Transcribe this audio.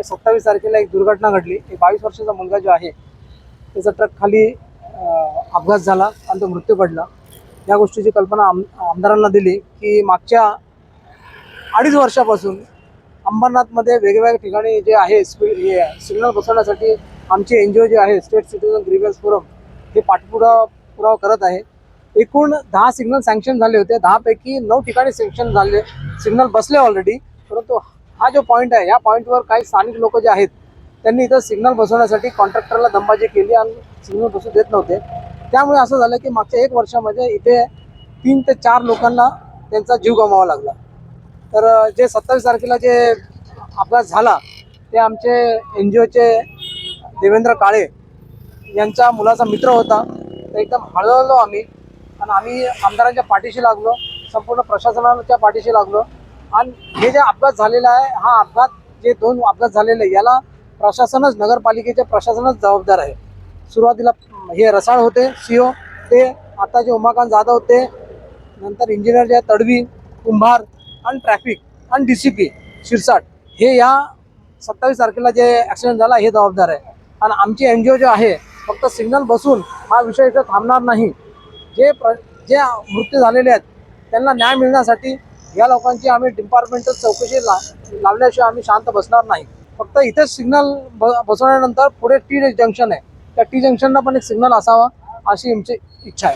27 तारखेला एक दुर्घटना घडली। एक 22 वर्षाचा मुलगा जो आहे त्याचा ट्रक खाली अपघात झाला आणि तो मृत्यू पडला। या गोष्टीची कल्पना आमदारांना दिली की मागच्या 2.5 वर्षापासून अंबरनाथमध्ये वेगवेगळ्या ठिकाणी जे आहे सिग्नल बसवण्यासाठी आमची NGO जे आहे स्टेट सिटीजन ग्रीव्हन्स फोरम हे पुरावा करत आहे। एकूण 10 सिग्नल सँक्शन झाले होते। 10 पैकी 9 ठिकाणी सँक्शन झाले, सिग्नल बसले ऑलरेडी। परंतु हा जो पॉईंट आहे या पॉईंटवर काही स्थानिक लोक जे आहेत त्यांनी इथं सिग्नल बसवण्यासाठी कॉन्ट्रॅक्टरला दंबाजी केली आणि सिग्नल बसू देत नव्हते। त्यामुळे असं झालं की मागच्या 1 वर्षामध्ये इथे 3 ते 4 लोकांना त्यांचा जीव गमवावा लागला। तर जे 27 तारखेला जे अपघात झाला ते आमचे NGOचे देवेंद्र काळे यांच्या मुलाचा मित्र होता। तर एकदम हळहळलो आम्ही आणि आम्ही आमदारांच्या पाठीशी लागलो, संपूर्ण प्रशासनाच्या पाठीशी लागलो। आणि हे जे अपघात झालेला आहे हा अपघात जे 2 अपघात झालेले याला प्रशासनच नगरपालिकेचे प्रशासनच जबाबदार आहे। सुरुवातीला हे रसाळ होते CO, ते आता जे उमाकांत जाधव होते, नंतर इंजिनियर जे तडवी, कुंभार आणि ट्रॅफिक आणि DCP शिरसाट हे या 27 तारखेला जे ॲक्सिडेंट झाला हे जबाबदार आहे। आणि आमची NGO जो आहे फक्त सिग्नल बसून हा विषय इथं थांबणार नाही। जे मृत्यू झालेले आहेत त्यांना न्याय मिळण्यासाठी या लोकांची आम्ही डिपार्टमेंटल चौकशी लावल्याशिवाय आम्ही शांत बसणार नाही। फक्त इथेच सिग्नल बसवल्यानंतर पुढे T जंक्शन आहे, त्या T जंक्शनला पण एक सिग्नल असावा अशी आमची इच्छा आहे।